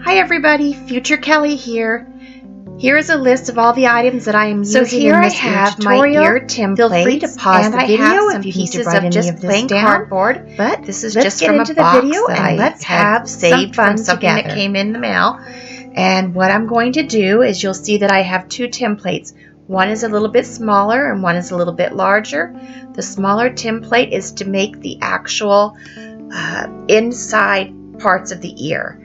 Hi everybody, Future Kelly here. Here is a list of all the items that I am using in this ear tutorial. My ear template. Feel free to pause the video if you need to write any of this down. Cardboard, but this is let's just get from into a the box video that and I let's had have saved some fun from something together. that came in the mail. And what I'm going to do is you'll see that I have two templates. One is a little bit smaller and one is a little bit larger. The smaller template is to make the actual inside parts of the ear.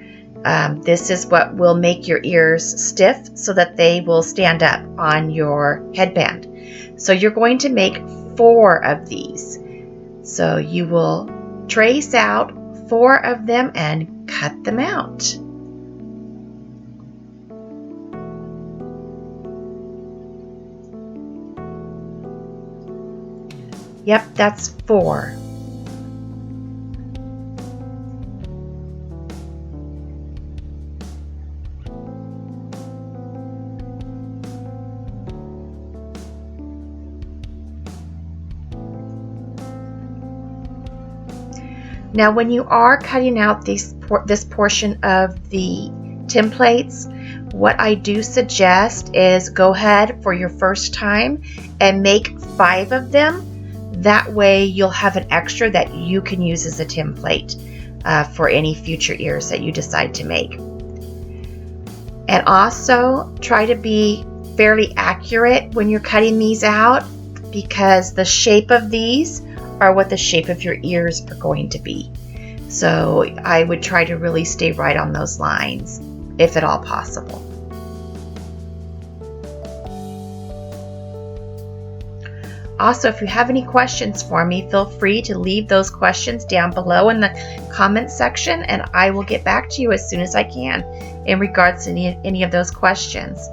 This is what will make your ears stiff so that they will stand up on your headband. So you're going to make 4 of these. So you will trace out 4 of them and cut them out. Yep, that's 4. Now when you are cutting out this portion of the templates, what I do suggest is go ahead for your first time and make 5 of them. That way you'll have an extra that you can use as a template for any future ears that you decide to make. And also try to be fairly accurate when you're cutting these out, because the shape of these are what the shape of your ears are going to be. So I would try to really stay right on those lines, if at all possible. Also, if you have any questions for me, feel free to leave those questions down below in the comments section, and I will get back to you as soon as I can in regards to any of those questions.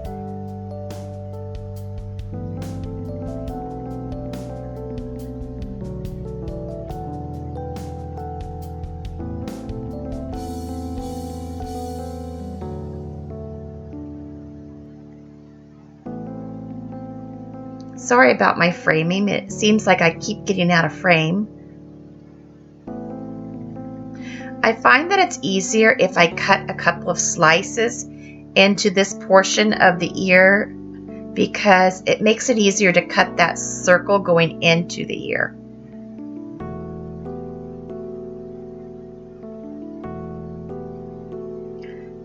Sorry about my framing. It seems like I keep getting out of frame. I find that it's easier if I cut a couple of slices into this portion of the ear, because it makes it easier to cut that circle going into the ear.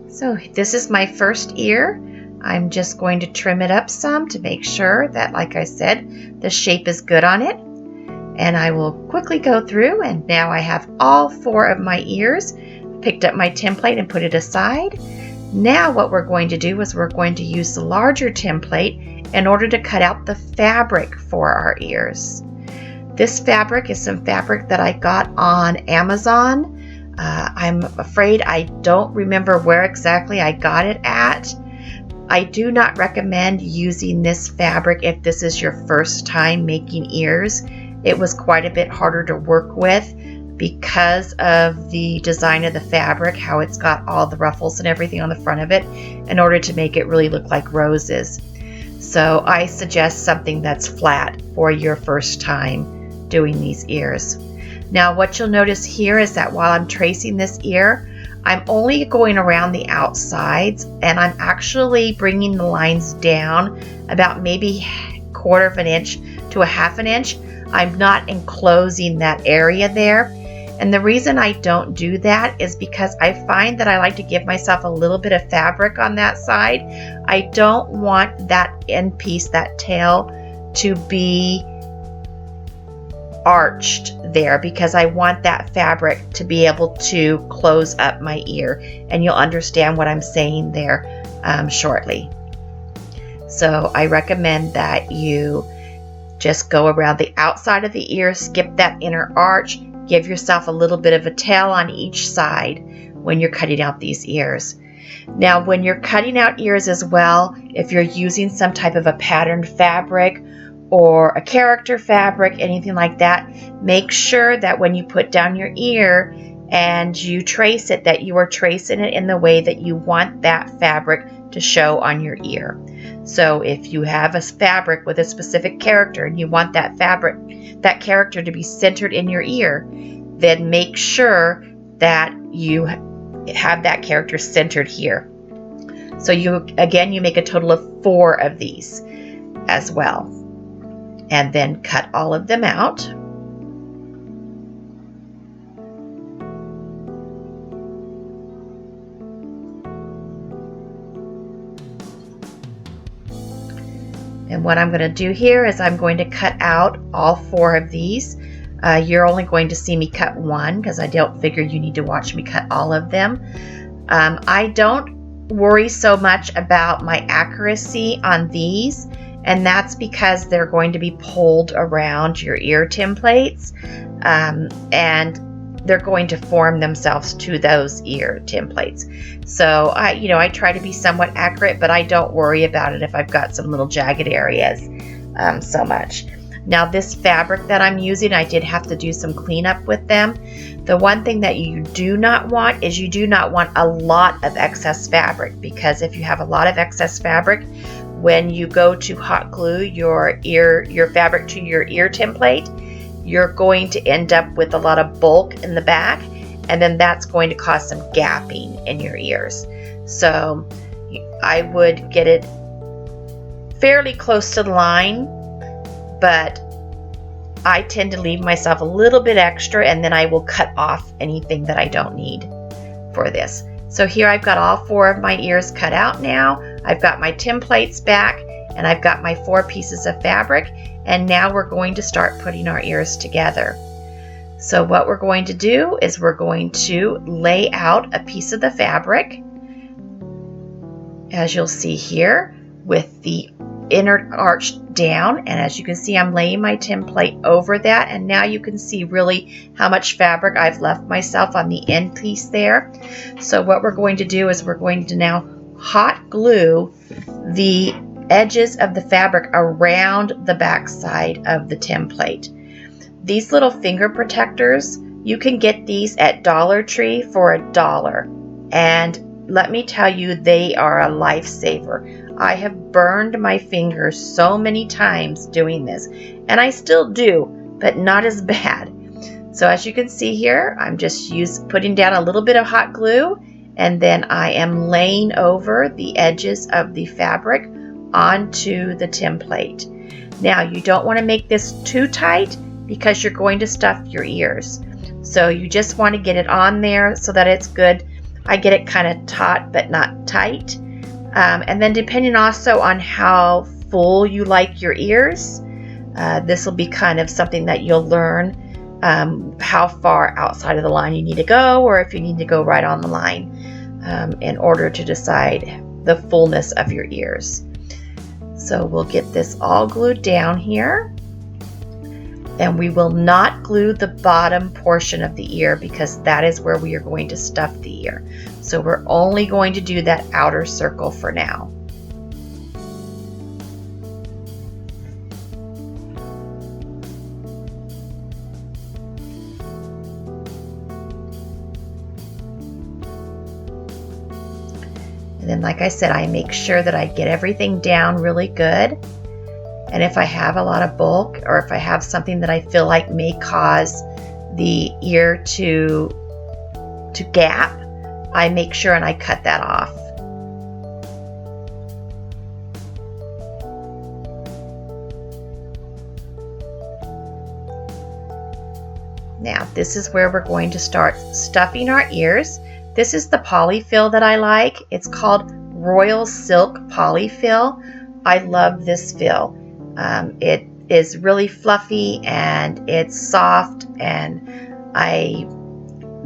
So this is my first ear. I'm just going to trim it up some to make sure that, like I said, the shape is good on it. And I will quickly go through, and now I have all 4 of my ears. Picked up my template and put it aside. Now what we're going to do is we're going to use the larger template in order to cut out the fabric for our ears. This fabric is some fabric that I got on Amazon. I'm afraid I don't remember where exactly I got it at. I do not recommend using this fabric if this is your first time making ears. It was quite a bit harder to work with because of the design of the fabric, how it's got all the ruffles and everything on the front of it in order to make it really look like roses. So I suggest something that's flat for your first time doing these ears. Now what you'll notice here is that while I'm tracing this ear, I'm only going around the outsides, and I'm actually bringing the lines down about maybe 1/4 inch to 1/2 inch. I'm not enclosing that area there. And the reason I don't do that is because I find that I like to give myself a little bit of fabric on that side. I don't want that end piece, that tail, to be arched there, because I want that fabric to be able to close up my ear, and you'll understand what I'm saying there shortly. So I recommend that you just go around the outside of the ear, skip that inner arch, give yourself a little bit of a tail on each side when you're cutting out these ears. Now when you're cutting out ears as well, if you're using some type of a patterned fabric or a character fabric, anything like that, make sure that when you put down your ear and you trace it, that you are tracing it in the way that you want that fabric to show on your ear. So if you have a fabric with a specific character and you want that fabric, that character to be centered in your ear, then make sure that you have that character centered here. So you make a total of 4 of these as well. And then cut all of them out. And what I'm going to do here is I'm going to cut out all 4 of these. You're only going to see me cut 1 because I don't figure you need to watch me cut all of them. I don't worry so much about my accuracy on these, and that's because they're going to be pulled around your ear templates, and they're going to form themselves to those ear templates. So I try to be somewhat accurate, but I don't worry about it if I've got some little jagged areas so much. Now this fabric that I'm using, I did have to do some cleanup with them. The one thing that you do not want is you do not want a lot of excess fabric, because if you have a lot of excess fabric, when you go to hot glue your fabric to your ear template, you're going to end up with a lot of bulk in the back, and then that's going to cause some gapping in your ears. So I would get it fairly close to the line, but I tend to leave myself a little bit extra, and then I will cut off anything that I don't need for this. So here I've got all 4 of my ears cut out now. I've got my templates back, and I've got my 4 pieces of fabric, and now we're going to start putting our ears together. So what we're going to do is we're going to lay out a piece of the fabric, as you'll see here, with the inner arch down, and as you can see, I'm laying my template over that, and now you can see really how much fabric I've left myself on the end piece there. So what we're going to do is we're going to now hot glue the edges of the fabric around the back side of the template. These little finger protectors, you can get these at Dollar Tree for $1, and let me tell you, they are a lifesaver. I have burned my fingers so many times doing this, and I still do, but not as bad. So as you can see here, I'm just putting down a little bit of hot glue, and then I am laying over the edges of the fabric onto the template. Now you don't want to make this too tight because you're going to stuff your ears. So you just want to get it on there so that it's good. I get it kind of taut but not tight. And then depending also on how full you like your ears, this will be kind of something that you'll learn how far outside of the line you need to go, or if you need to go right on the line in order to decide the fullness of your ears. So we'll get this all glued down here. And we will not glue the bottom portion of the ear because that is where we are going to stuff the ear. So we're only going to do that outer circle for now. And then, like I said, I make sure that I get everything down really good. And if I have a lot of bulk, or if I have something that I feel like may cause the ear to gap, I make sure and I cut that off. Now, this is where we're going to start stuffing our ears. This is the polyfill that I like. It's called Royal Silk Polyfill. I love this fill. It is really fluffy and it's soft, and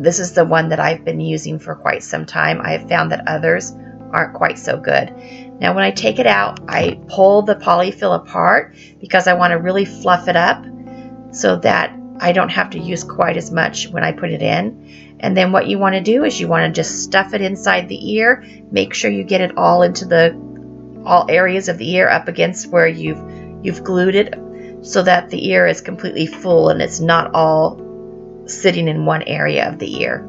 this is the one that I've been using for quite some time. I have found that others aren't quite so good. Now when I take it out, I pull the polyfill apart because I want to really fluff it up so that I don't have to use quite as much when I put it in. And then what you want to do is you want to just stuff it inside the ear. Make sure you get it all into all areas of the ear up against where you've glued it, so that the ear is completely full and it's not all sitting in one area of the ear.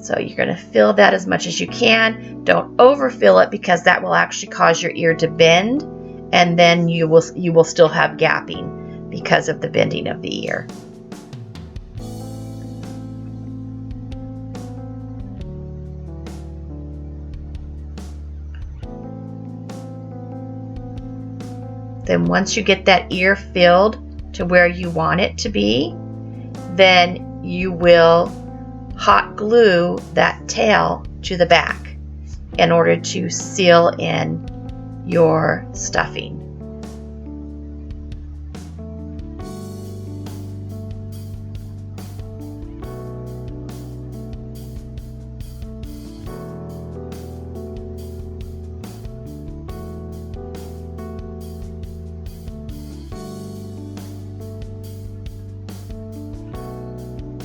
So you're going to fill that as much as you can. Don't overfill it because that will actually cause your ear to bend, and then you will still have gapping because of the bending of the ear. Then once you get that ear filled to where you want it to be, then you will hot glue that tail to the back in order to seal in your stuffing.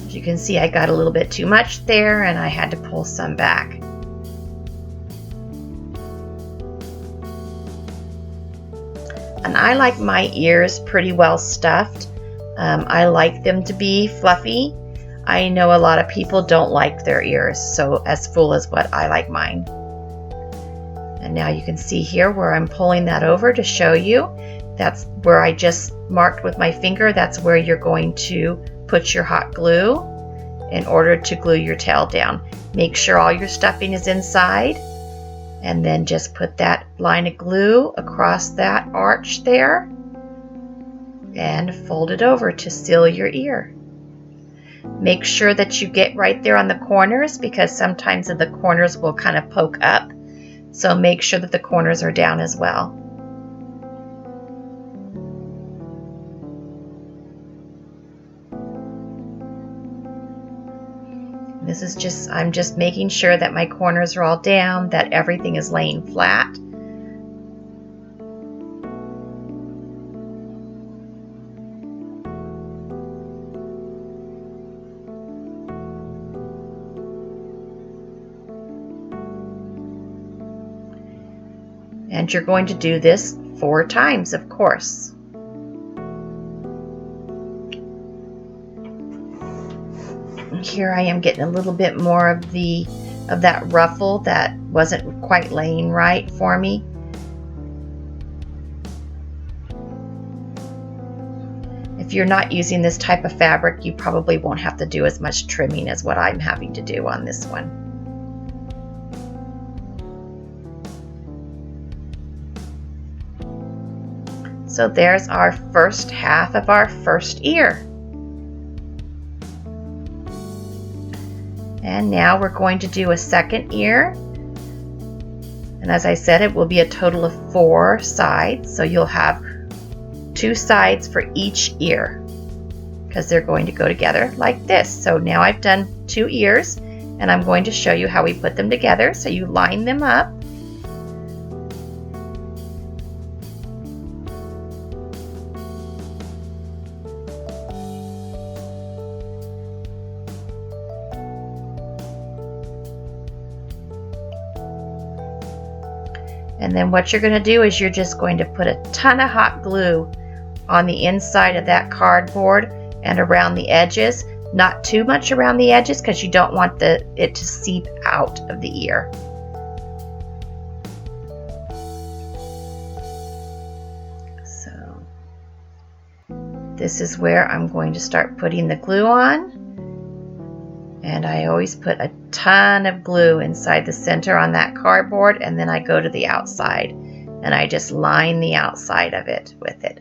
You can see I got a little bit too much there and I had to pull some back. And I like my ears pretty well stuffed. I like them to be fluffy. I know a lot of people don't like their ears so as full as what I like mine. And now you can see here where I'm pulling that over to show you. That's where I just marked with my finger. That's where you're going to put your hot glue in order to glue your tail down. Make sure all your stuffing is inside, and then just put that line of glue across that arch there and fold it over to seal your ear. Make sure that you get right there on the corners, because sometimes the corners will kind of poke up, so make sure that the corners are down as well. This is just, I'm just making sure that my corners are all down, that everything is laying flat. And you're going to do this 4 times, of course. Here I am getting a little bit more of that ruffle that wasn't quite laying right for me. If you're not using this type of fabric, you probably won't have to do as much trimming as what I'm having to do on this one. So there's our first half of our first ear. And now we're going to do a second ear. And as I said, it will be a total of 4 sides. So you'll have 2 sides for each ear, because they're going to go together like this. So now I've done 2 ears, and I'm going to show you how we put them together. So you line them up. And then what you're going to do is you're just going to put a ton of hot glue on the inside of that cardboard and around the edges. Not too much around the edges, because you don't want it to seep out of the ear. So this is where I'm going to start putting the glue on. And I always put a ton of glue inside the center on that cardboard, and then I go to the outside and I just line the outside of it with it.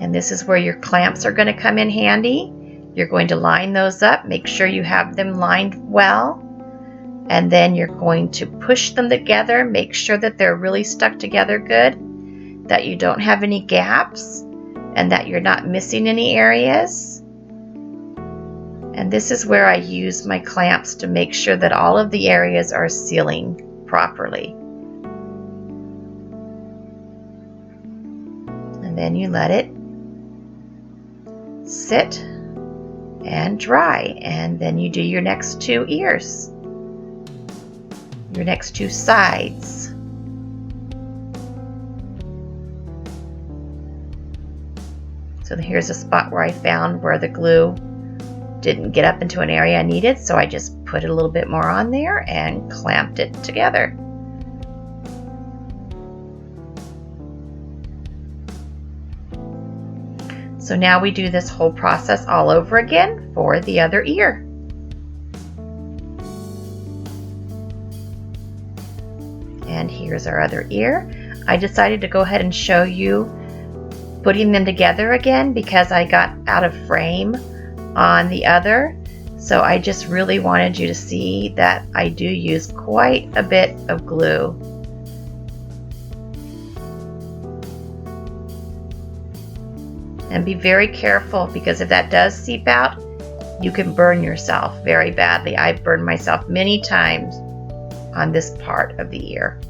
And this is where your clamps are going to come in handy. You're going to line those up, make sure you have them lined well, and then you're going to push them together, make sure that they're really stuck together good, that you don't have any gaps, and that you're not missing any areas. And this is where I use my clamps to make sure that all of the areas are sealing properly. And then you let it sit and dry, and then you do your next 2 ears, your next 2 sides. So here's a spot where I found where the glue didn't get up into an area I needed, so I just put a little bit more on there and clamped it together. So now we do this whole process all over again for the other ear. And here's our other ear. I decided to go ahead and show you putting them together again because I got out of frame on the other. So I just really wanted you to see that I do use quite a bit of glue. And be very careful, because if that does seep out, you can burn yourself very badly. I've burned myself many times on this part of the ear.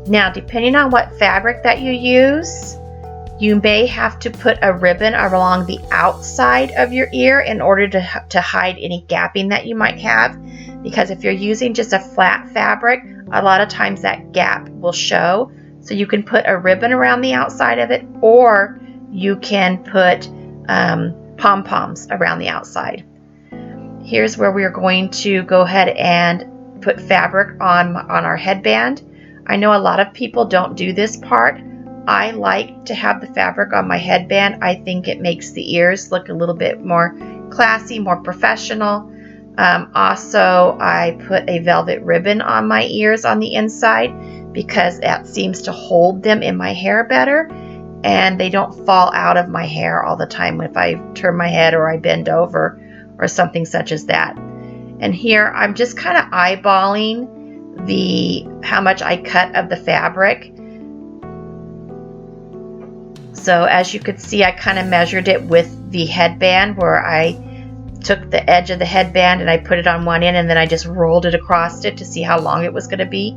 Now, depending on what fabric that you use, you may have to put a ribbon along the outside of your ear in order to hide any gapping that you might have. Because if you're using just a flat fabric, a lot of times that gap will show. So you can put a ribbon around the outside of it, or you can put pom-poms around the outside. Here's where we're going to go ahead and put fabric on our headband. I know a lot of people don't do this part. I like to have the fabric on my headband. I think it makes the ears look a little bit more classy, more professional. Also, I put a velvet ribbon on my ears on the inside because that seems to hold them in my hair better, and they don't fall out of my hair all the time if I turn my head or I bend over or something such as that. And here I'm just kind of eyeballing how much I cut of the fabric. So as you could see, I kind of measured it with the headband, where I took the edge of the headband and I put it on one end, and then I just rolled it across it to see how long it was going to be.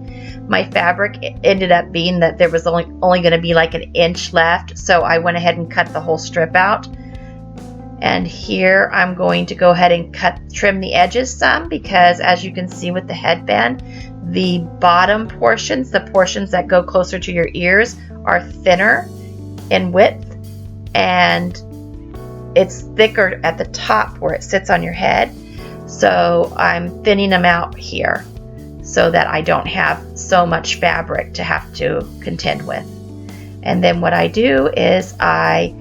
My fabric ended up being that there was only going to be like an inch left, so I went ahead and cut the whole strip out. And here I'm going to go ahead and trim the edges some, because as you can see with the headband, the bottom portions, the portions that go closer to your ears, are thinner in width, and it's thicker at the top where it sits on your head. So I'm thinning them out here so that I don't have so much fabric to have to contend with. And then what I do is I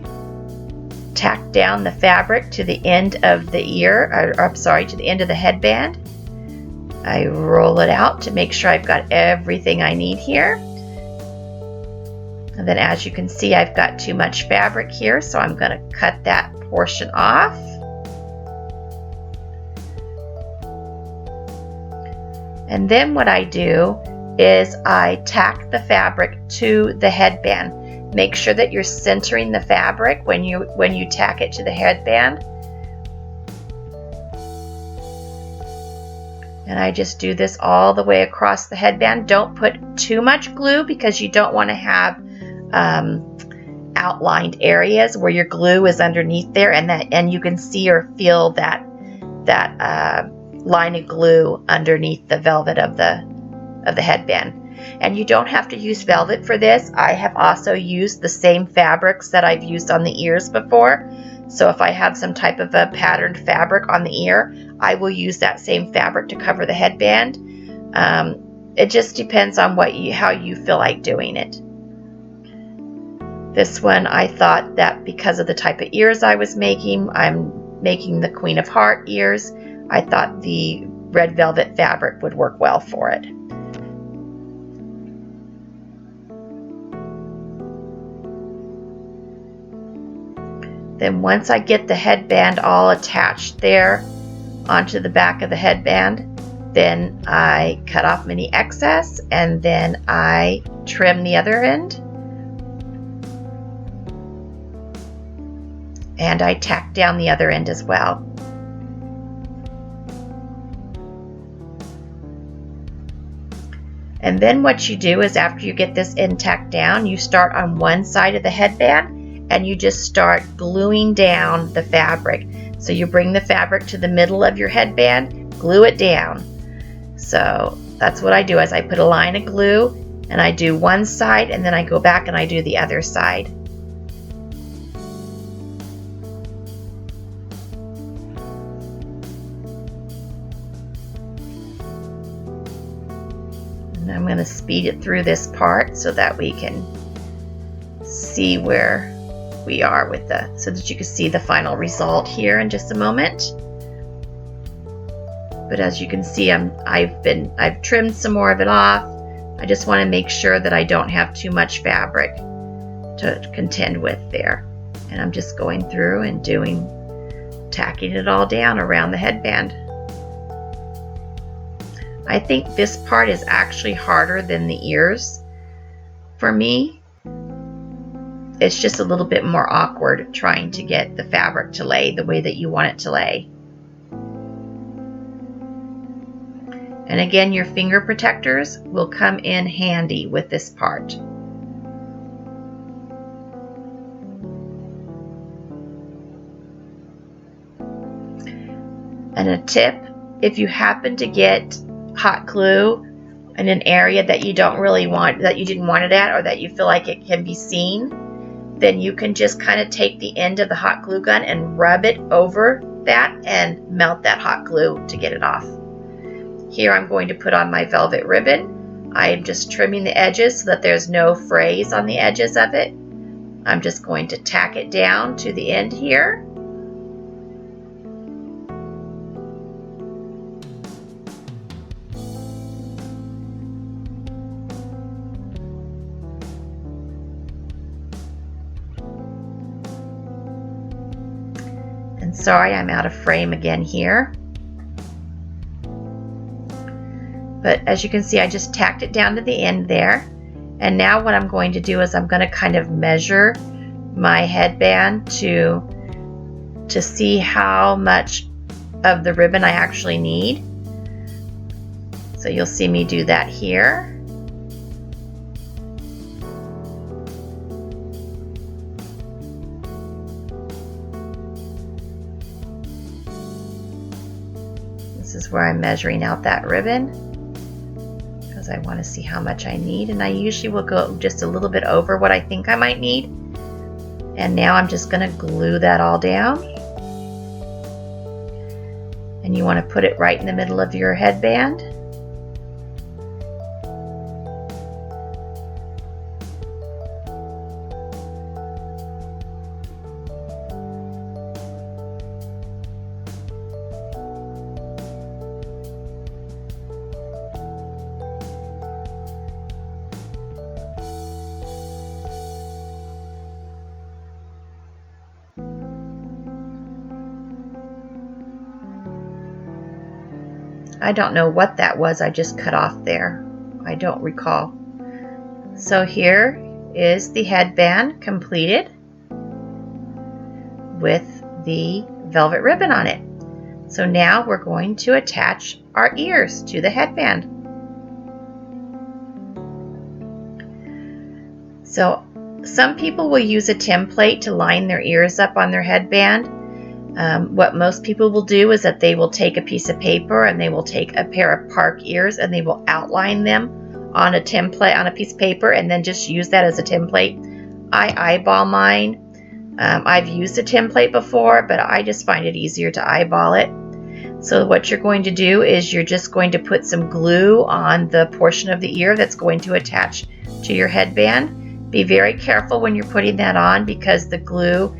tack down the fabric to the end of the ear, to the end of the headband. I roll it out to make sure I've got everything I need here. And then as you can see, I've got too much fabric here, so I'm going to cut that portion off. And then what I do is I tack the fabric to the headband. Make sure that you're centering the fabric when you tack it to the headband. And I just do this all the way across the headband. Don't put too much glue, because you don't want to have outlined areas where your glue is underneath there, and you can see or feel that line of glue underneath the velvet of the headband. And you don't have to use velvet for this. I have also used the same fabrics that I've used on the ears before. So if I have some type of a patterned fabric on the ear, I will use that same fabric to cover the headband. It just depends on how you feel like doing it. This one, I thought that because of the type of ears I was making, I'm making the Queen of Heart ears, I thought the red velvet fabric would work well for it. Then once I get the headband all attached there onto the back of the headband, then I cut off any excess, and then I trim the other end. And I tack down the other end as well. And then what you do is, after you get this end tacked down, you start on one side of the headband and you just start gluing down the fabric. So you bring the fabric to the middle of your headband, glue it down. So that's what I do, is I put a line of glue and I do one side, and then I go back and I do the other side. And I'm going to speed it through this part so that we can see where we are with so that you can see the final result here in just a moment. But as you can see, I've trimmed some more of it off. I just want to make sure that I don't have too much fabric to contend with there. And I'm just going through and tacking it all down around the headband. I think this part is actually harder than the ears for me. It's just a little bit more awkward trying to get the fabric to lay the way that you want it to lay. And again, your finger protectors will come in handy with this part. And a tip, if you happen to get hot glue in an area that you don't really want, that you didn't want it at, or that you feel like it can be seen, then you can just kind of take the end of the hot glue gun and rub it over that and melt that hot glue to get it off. Here I'm going to put on my velvet ribbon. I'm just trimming the edges so that there's no frays on the edges of it. I'm just going to tack it down to the end here. And sorry, I'm out of frame again here. But as you can see, I just tacked it down to the end there. And now what I'm going to do is I'm going to kind of measure my headband to see how much of the ribbon I actually need. So you'll see me do that here. This is where I'm measuring out that ribbon. I want to see how much I need, and I usually will go just a little bit over what I think I might need. And now I'm just going to glue that all down, and you want to put it right in the middle of your headband. I don't know what that was I just cut off there. I don't recall. So here is the headband completed with the velvet ribbon on it. So now we're going to attach our ears to the headband. So some people will use a template to line their ears up on their headband. What most people will do is that they will take a piece of paper and they will take a pair of park ears and they will outline them on a template, on a piece of paper, and then just use that as a template. I eyeball mine. I've used a template before, but I just find it easier to eyeball it. So what you're going to do is you're just going to put some glue on the portion of the ear that's going to attach to your headband. Be very careful when you're putting that on because the glue,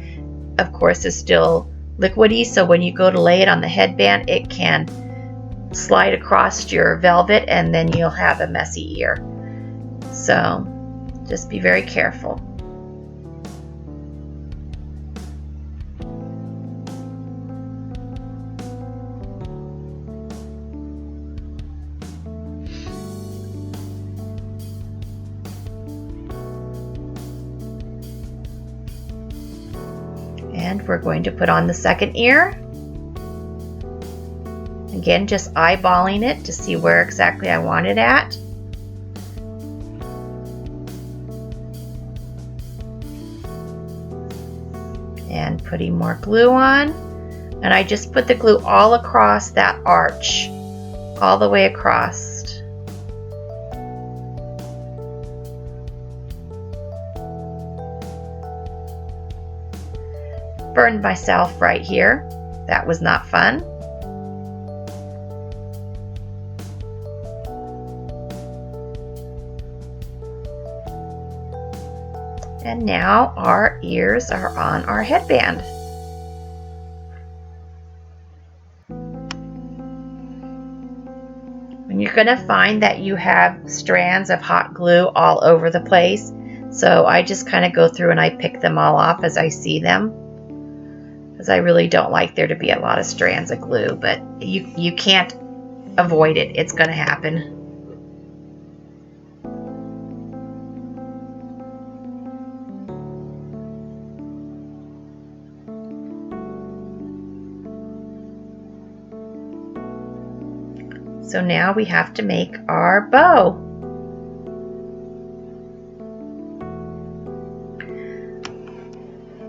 of course, is still liquidy, so when you go to lay it on the headband, it can slide across your velvet and then you'll have a messy ear. So just be very careful. And we're going to put on the second ear. Again, just eyeballing it to see where exactly I want it at. And putting more glue on. And I just put the glue all across that arch, all the way across. Burned myself right here. That was not fun. And now our ears are on our headband. And you're going to find that you have strands of hot glue all over the place. So I just kind of go through and I pick them all off as I see them, because I really don't like there to be a lot of strands of glue, but you can't avoid it. It's going to happen. So now we have to make our bow.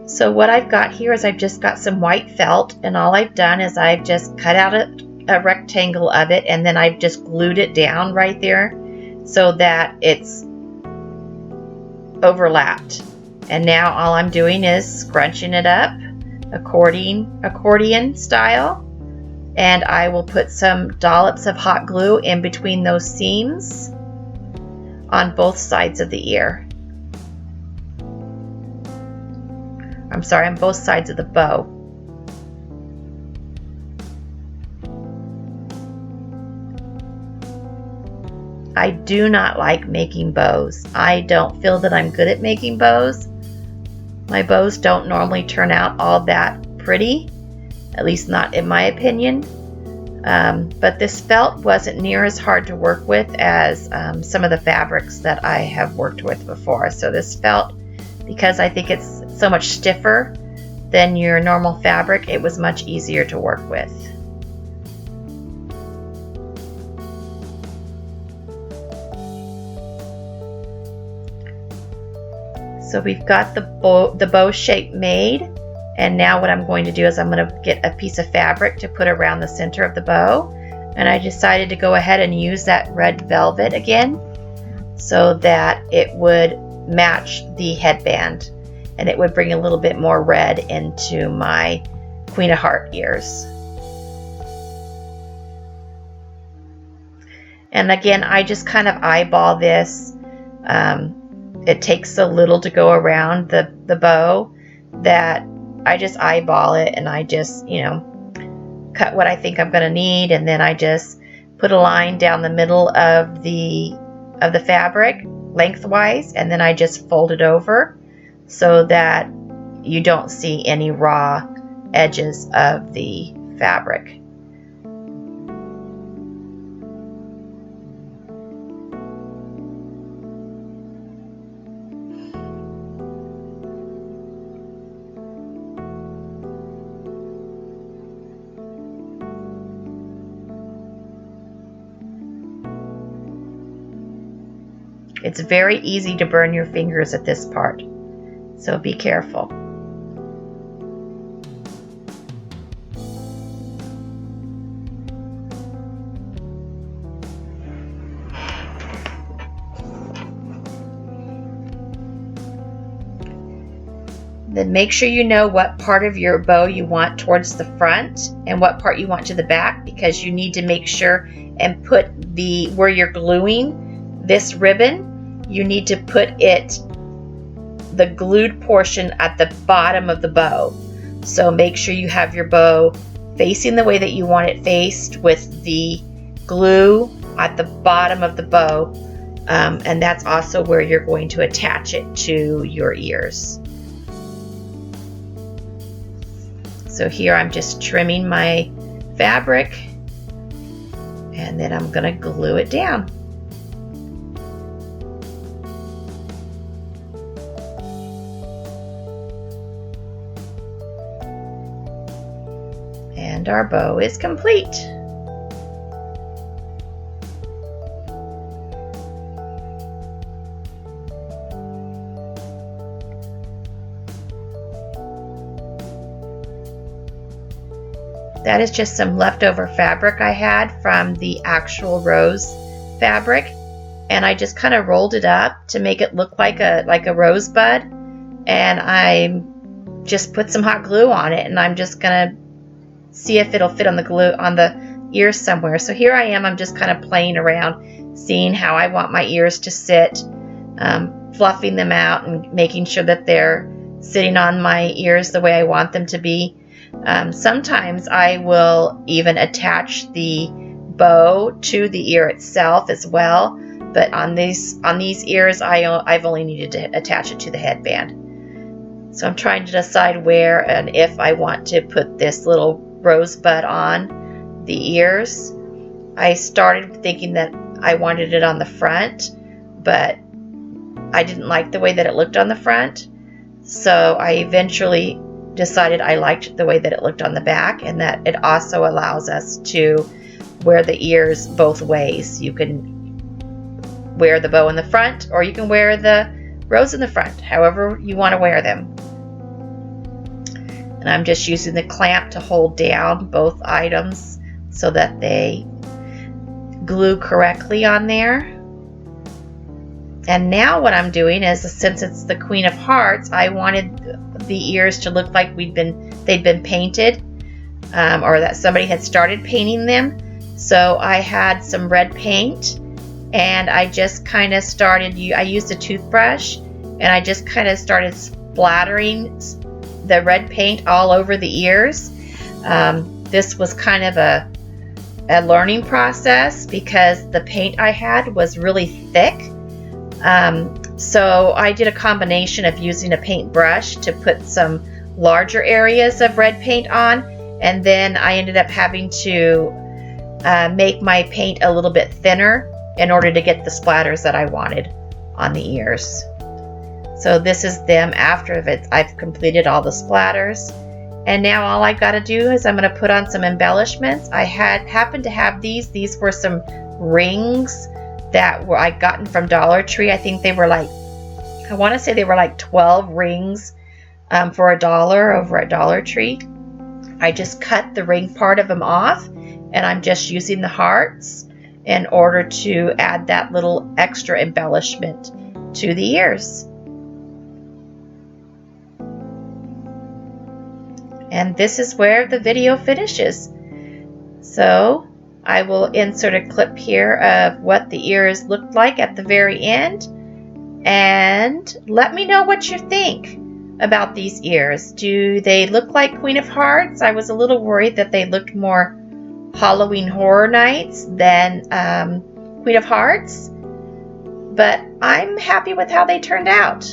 So what I've got here is I've just got some white felt, and all I've done is I've just cut out a rectangle of it, and then I've just glued it down right there so that it's overlapped. And now all I'm doing is scrunching it up accordion style. And I will put some dollops of hot glue in between those seams on both sides of the ear. I'm sorry, on both sides of the bow. I do not like making bows. I don't feel that I'm good at making bows. My bows don't normally turn out all that pretty. At least not in my opinion. But this felt wasn't near as hard to work with as some of the fabrics that I have worked with before. So this felt, because I think it's so much stiffer than your normal fabric, it was much easier to work with. So we've got the bow shape made. And now what I'm going to do is I'm going to get a piece of fabric to put around the center of the bow. And I decided to go ahead and use that red velvet again so that it would match the headband. And it would bring a little bit more red into my Queen of Heart ears. And again, I just kind of eyeball this. It takes a little to go around the bow, that I just eyeball it, and I just, cut what I think I'm going to need, and then I just put a line down the middle of the fabric lengthwise, and then I just fold it over so that you don't see any raw edges of the fabric. It's very easy to burn your fingers at this part, so be careful. Then make sure you know what part of your bow you want towards the front and what part you want to the back, because you need to make sure and put where you're gluing this ribbon, you need to put the glued portion at the bottom of the bow. So make sure you have your bow facing the way that you want it faced, with the glue at the bottom of the bow, and that's also where you're going to attach it to your ears. So here I'm just trimming my fabric, and then I'm going to glue it down. And our bow is complete. That is just some leftover fabric I had from the actual rose fabric, and I just kind of rolled it up to make it look like a rosebud, and I just put some hot glue on it, and I'm just gonna see if it'll fit on the glue on the ears somewhere. So here I am, I'm just kind of playing around, seeing how I want my ears to sit, fluffing them out and making sure that they're sitting on my ears the way I want them to be. Sometimes I will even attach the bow to the ear itself as well, but on these ears I've only needed to attach it to the headband. So I'm trying to decide where and if I want to put this little rosebud on the ears. I started thinking that I wanted it on the front, but I didn't like the way that it looked on the front, so I eventually decided I liked the way that it looked on the back, and that it also allows us to wear the ears both ways. You can wear the bow in the front, or you can wear the rose in the front, however you want to wear them. And I'm just using the clamp to hold down both items so that they glue correctly on there. And now what I'm doing is, since it's the Queen of Hearts, I wanted the ears to look like they'd been painted, or that somebody had started painting them. So I had some red paint, and I just kind of started, I used a toothbrush, and I just kind of started splattering the red paint all over the ears. This was kind of a learning process because the paint I had was really thick. So I did a combination of using a paintbrush to put some larger areas of red paint on, and then I ended up having to make my paint a little bit thinner in order to get the splatters that I wanted on the ears. So this is them after I've completed all the splatters. And now all I've got to do is I'm going to put on some embellishments. I happened to have these. These were some rings that I gotten from Dollar Tree. I think they were like, I want to say they were like 12 rings for $1 over at Dollar Tree. I just cut the ring part of them off, and I'm just using the hearts in order to add that little extra embellishment to the ears. And this is where the video finishes. So I will insert a clip here of what the ears looked like at the very end. And let me know what you think about these ears. Do they look like Queen of Hearts? I was a little worried that they looked more Halloween Horror Nights than Queen of Hearts. But I'm happy with how they turned out.